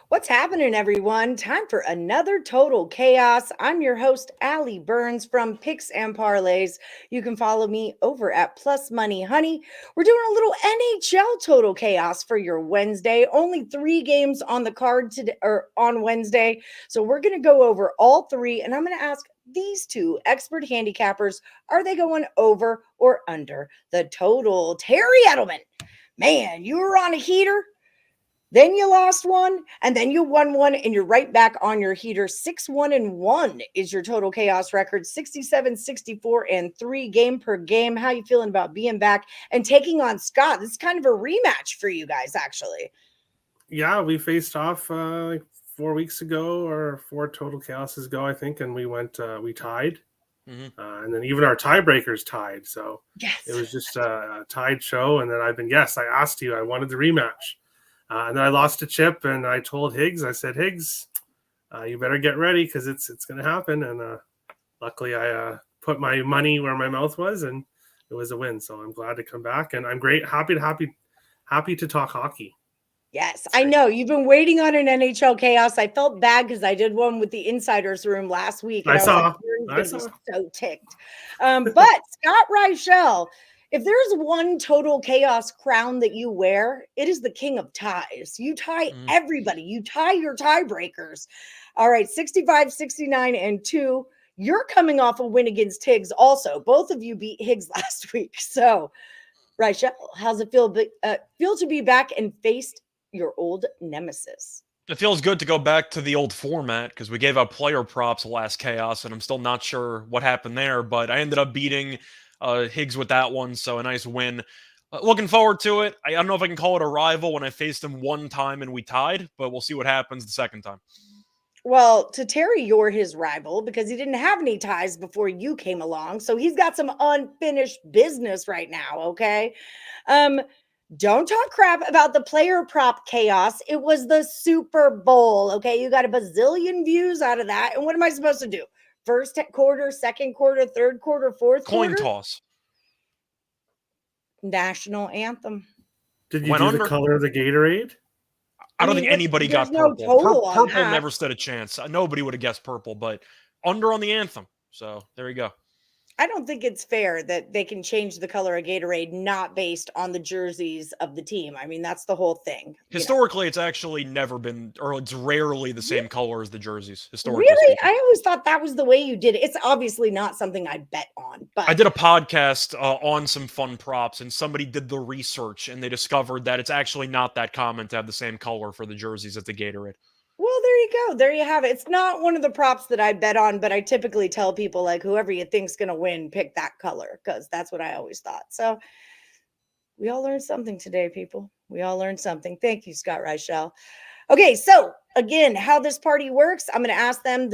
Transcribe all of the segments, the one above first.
What's happening, everyone? Time for another Total Chaos. I'm your host, Allie Burns from Picks and Parlays. You can follow me over at Plus Money Honey. We're doing a little NHL Total Chaos for your Wednesday. Only 3 games on the card today or on Wednesday. So we're going to go over all three, and I'm going to ask these two expert handicappers, are they going over or under the total? Terry Edelman, man, you were on a heater. Then you lost one, and then you won one, and you're right back on your heater. 6-1-1 is your total chaos record. 67-64 and 3 game per game. How you feeling about being back and taking on Scott? This is kind of a rematch for you guys, actually. Yeah, we faced off like 4 weeks ago or four total chaoses ago, I think, and we tied. And then even our tiebreakers tied. So it Yes. was just a tied show. And then I asked you, I wanted the rematch. And then I lost to Chip, and I told Higgs, I said, Higgs, you better get ready because it's going to happen. And luckily, I put my money where my mouth was, and it was a win. So I'm glad to come back, and I'm happy to talk hockey. Yes, I know. You've been waiting on an NHL chaos. I felt bad because I did one with the insiders room last week, and I was like, Vern's going to be so ticked. But Scott Reichel, if there's one total chaos crown that you wear, it is the king of ties. You tie everybody. You tie your tiebreakers. All right, 65, 69, and 2. You're coming off a win against Higgs also. Both of you beat Higgs last week. So, Reichel, how's it feel to be back and faced your old nemesis? It feels good to go back to the old format because we gave out player props last chaos, and I'm still not sure what happened there, but I ended up beating Higgs with that one, so a nice win. Looking forward to it. I don't know if I can call it a rival when I faced him one time and we tied, but we'll see what happens the second time. Well, to Terry, you're his rival because he didn't have any ties before you came along. So he's got some unfinished business right now, okay? Don't talk crap about the player prop chaos. It was the Super Bowl, okay? You got a bazillion views out of that. And what am I supposed to do? First quarter, second quarter, third quarter, fourth Coin quarter? toss. National anthem. Did you do the color of the Gatorade? I don't think anybody got no purple. total on Purple that. never stood a chance. Nobody would have guessed purple, but under on the anthem. So there you go. I don't think it's fair that they can change the color of Gatorade not based on the jerseys of the team. I mean, that's the whole thing. Historically, it's actually never been, or it's rarely the same color as the jerseys. Historically, really, speaking. I always thought that was the way you did it. It's obviously not something I bet on, but I did a podcast on some fun props, and somebody did the research, and they discovered that it's actually not that common to have the same color for the jerseys as the Gatorade. Well, there you go. There you have it. It's not one of the props that I bet on, but I typically tell people, like, whoever you think's going to win, pick that color, because that's what I always thought. So we all learned something today, people. We all learned something. Thank you, Scott Reichel. Okay, so again, how this party works, I'm going to ask them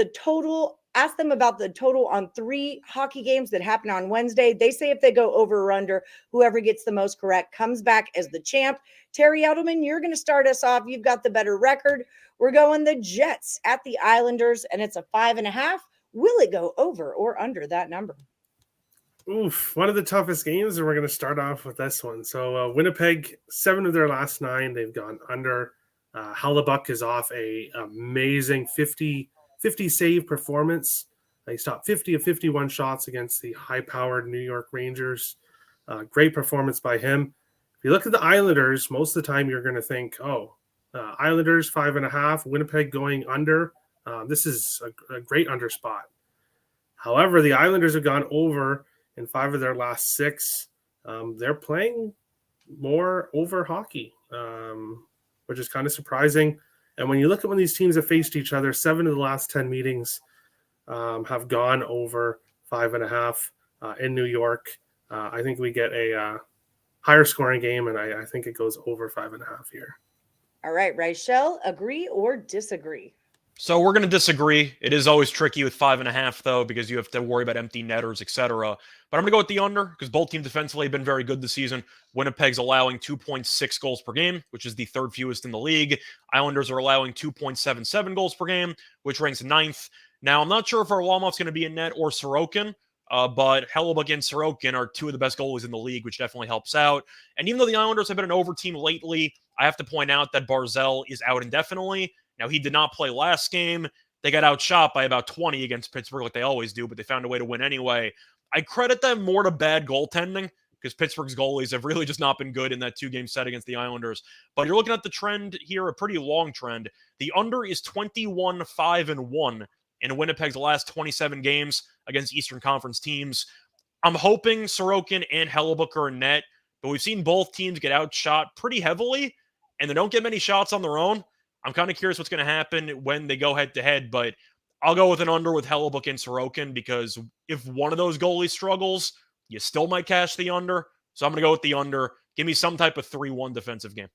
about the total on 3 hockey games that happen on Wednesday. They say if they go over or under, whoever gets the most correct comes back as the champ. Terry Edelman, you're going to start us off. You've got the better record. We're going the Jets at the Islanders, and it's a 5.5. Will it go over or under that number? Oof, one of the toughest games, and we're going to start off with this one. So Winnipeg, 7 of their last 9, they've gone under. Hellebuck is off a amazing 50 save performance. He stopped 50 of 51 shots against the high-powered New York Rangers. Great performance by him. If you look at the Islanders, most of the time you're going to think, Islanders 5.5, Winnipeg going under. This is a great under spot. However, the Islanders have gone over in 5 of their last 6. They're playing more over hockey, which is kind of surprising. And when you look at when these teams have faced each other, 7 of the last 10 meetings have gone over 5.5 in New York. I think we get a higher scoring game, and I think it goes over 5.5 here. All right, Reichel, agree or disagree? So we're going to disagree. It is always tricky with 5.5, though, because you have to worry about empty netters, etc. But I'm going to go with the under because both teams defensively have been very good this season. Winnipeg's allowing 2.6 goals per game, which is the 3rd fewest in the league. Islanders are allowing 2.77 goals per game, which ranks 9th. Now, I'm not sure if Varlamov's going to be in net or Sorokin, but Hellebuck and Sorokin are 2 of the best goalies in the league, which definitely helps out. And even though the Islanders have been an over team lately, I have to point out that Barzal is out indefinitely. Now, he did not play last game. They got outshot by about 20 against Pittsburgh like they always do, but they found a way to win anyway. I credit them more to bad goaltending because Pittsburgh's goalies have really just not been good in that 2-game set against the Islanders. But you're looking at the trend here, a pretty long trend. The under is 21-5-1 in Winnipeg's last 27 games against Eastern Conference teams. I'm hoping Sorokin and Hellebuyck are in net, but we've seen both teams get outshot pretty heavily, and they don't get many shots on their own. I'm kind of curious what's going to happen when they go head-to-head, but I'll go with an under with Hellebuyck and Sorokin because if one of those goalies struggles, you still might cash the under. So I'm going to go with the under. Give me some type of 3-1 defensive game.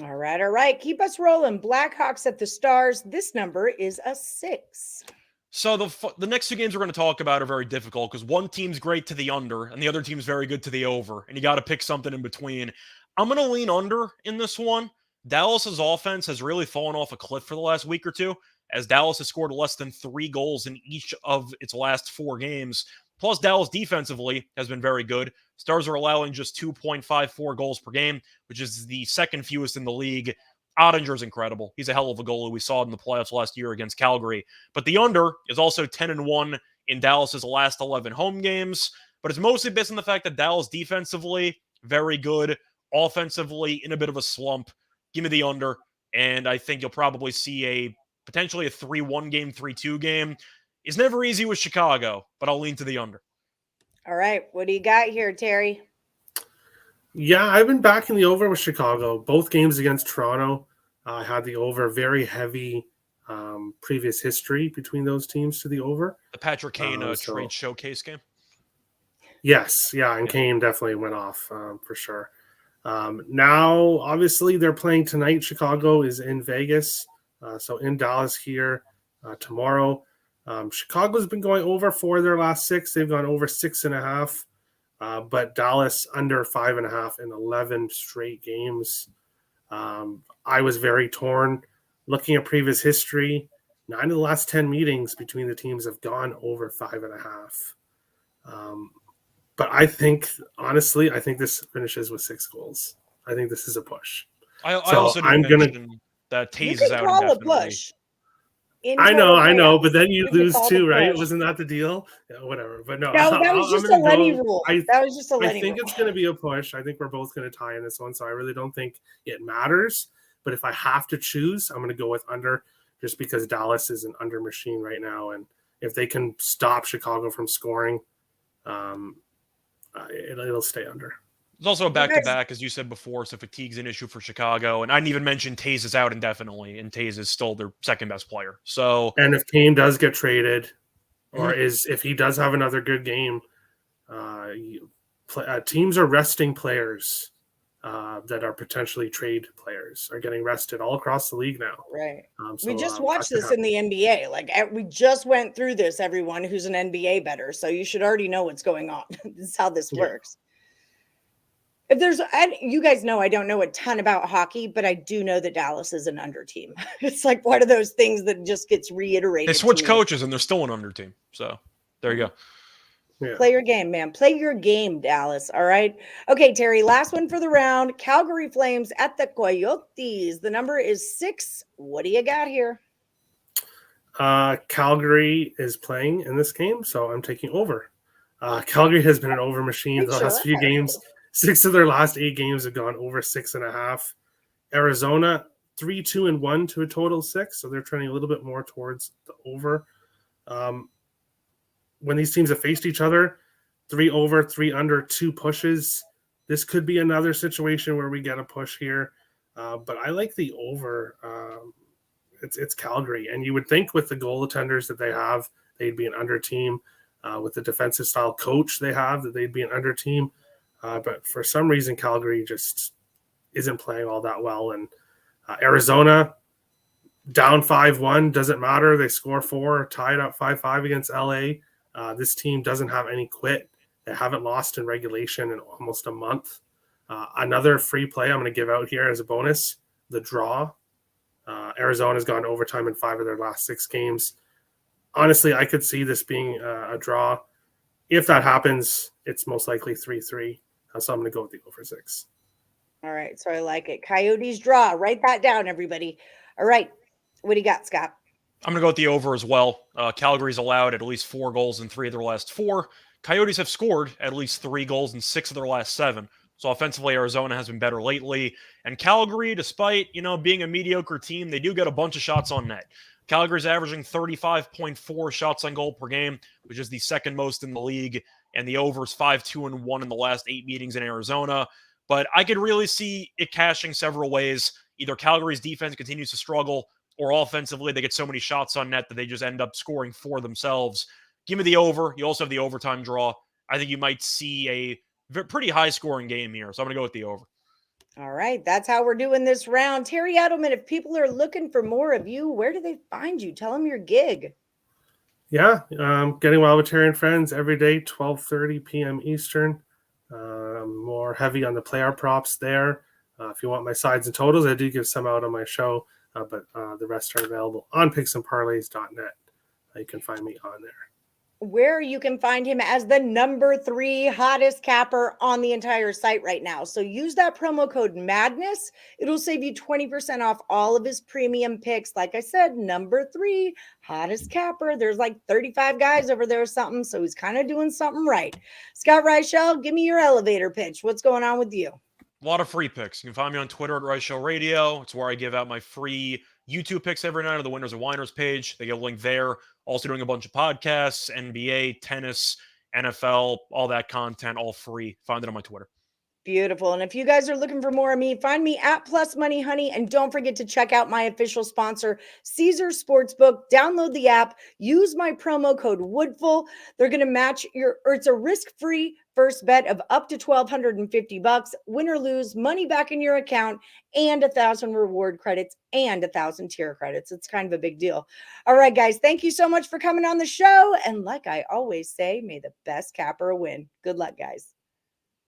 All right. Keep us rolling. Blackhawks at the Stars. This number is a 6. So the next 2 games we're going to talk about are very difficult because one team's great to the under and the other team's very good to the over, and you got to pick something in between. I'm going to lean under in this one. Dallas's offense has really fallen off a cliff for the last week or two, as Dallas has scored less than 3 goals in each of its last 4 games. Plus, Dallas defensively has been very good. Stars are allowing just 2.54 goals per game, which is the second fewest in the league. Ottinger's incredible. He's a hell of a goalie. We saw it in the playoffs last year against Calgary. But the under is also 10-1 in Dallas's last 11 home games. But it's mostly based on the fact that Dallas defensively, very good. Offensively, in a bit of a slump. Give me the under. And I think you'll probably see potentially a 3-1 game, 3-2 game. It's never easy with Chicago, but I'll lean to the under. All right. What do you got here, Terry? Yeah, I've been backing the over with Chicago. Both games against Toronto, I had the over. Very heavy previous history between those teams to the over. The Patrick Kane trade showcase game? Yes. Yeah, and Kane definitely went off for sure. Now, obviously, they're playing tonight. Chicago is in Vegas, so in Dallas here tomorrow. Chicago's been going over 4 of their last 6. They've gone over 6.5. But Dallas under 5.5 in 11 straight games. I was very torn. Looking at previous history, 9 of the last 10 meetings between the teams have gone over 5.5. But I think, honestly, this finishes with 6 goals. I think this is a push. I also didn't mention that Taze is out indefinitely. I know, but then you lose too, right? Wasn't that the deal? Yeah, whatever. But no, that was just a Lenny rule. That was just a Lenny rule. I think it's going to be a push. I think we're both going to tie in this one, so I really don't think it matters. But if I have to choose, I'm going to go with under, just because Dallas is an under machine right now, and if they can stop Chicago from scoring, it'll stay under. There's also a back-to-back, as you said before, so fatigue's an issue for Chicago. And I didn't even mention Taze is out indefinitely, and Taze is still their second-best player. So, and if Kane does get traded, or if he does have another good game, teams are resting players that are potentially trade players, are getting rested all across the league now. Right. We just watched this in the NBA. Like, we just went through this, everyone who's an NBA bettor. So you should already know what's going on. This is how this works. If you guys know, I don't know a ton about hockey, but I do know that Dallas is an under team. It's like one of those things that just gets reiterated. They switch coaches and they're still an under team. So there you go. Yeah. Play your game, man. Play your game, Dallas. All right. Okay, Terry, last one for the round. Calgary Flames at the Coyotes. The number is 6. What do you got here? Calgary is playing in this game, so I'm taking over. Calgary has been an over machine the last few games. 6 of their last 8 games have gone over 6.5. Arizona 3-2-1 to a total 6, so they're trending a little bit more towards the over. When these teams have faced each other, 3 over, 3 under, 2 pushes. This could be another situation where we get a push here, but I like the over. It's Calgary, and you would think with the goaltenders that they have, they'd be an under team. With the defensive style coach they have, that they'd be an under team. But for some reason, Calgary just isn't playing all that well. And Arizona, down 5-1, doesn't matter. They score 4, tied up 5-5 against LA. This team doesn't have any quit. They haven't lost in regulation in almost a month. Another free play I'm going to give out here as a bonus, the draw. Arizona's gone to overtime in 5 of their last 6 games. Honestly, I could see this being a draw. If that happens, it's most likely 3-3. So I'm going to go with the over 6. All right. So I like it. Coyotes draw. Write that down, everybody. All right. What do you got, Scott? I'm going to go with the over as well. Calgary's allowed at least 4 goals in 3 of their last 4. Coyotes have scored at least 3 goals in 6 of their last 7. So offensively, Arizona has been better lately. And Calgary, despite, being a mediocre team, they do get a bunch of shots on net. Calgary's averaging 35.4 shots on goal per game, which is the second most in the league. And the over's 5-2-1 in the last 8 meetings in Arizona. But I could really see it cashing several ways. Either Calgary's defense continues to struggle, or offensively, they get so many shots on net that they just end up scoring for themselves. Give me the over. You also have the overtime draw. I think you might see a pretty high-scoring game here, so I'm going to go with the over. All right, that's how we're doing this round. Terry Edelman, if people are looking for more of you, where do they find you? Tell them your gig. Yeah, Getting Wild with Terry and Friends every day, 12:30 p.m. Eastern. More heavy on the player props there. If you want my sides and totals, I do give some out on my show, but the rest are available on picksandparlays.net. You can find me on there. Where you can find him as the number 3 hottest capper on the entire site right now. So use that promo code MADNESS. It'll save you 20% off all of his premium picks. Like I said, number 3 hottest capper. There's like 35 guys over there or something. So he's kind of doing something right. Scott Reichel, give me your elevator pitch. What's going on with you? A lot of free picks. You can find me on Twitter at Reichel Radio. It's where I give out my free YouTube picks every night on the Winners and Winers page. They get a link there. Also doing a bunch of podcasts, NBA, tennis, NFL, all that content, all free. Find it on my Twitter. Beautiful. And if you guys are looking for more of me, find me at Plus Money Honey. And don't forget to check out my official sponsor, Caesars Sportsbook. Download the app. Use my promo code Woodful. They're going to match it's a risk-free first bet of up to $1,250. Win or lose, money back in your account, and 1,000 reward credits and 1,000 tier credits. It's kind of a big deal. All right, guys. Thank you so much for coming on the show. And like I always say, may the best capper win. Good luck, guys.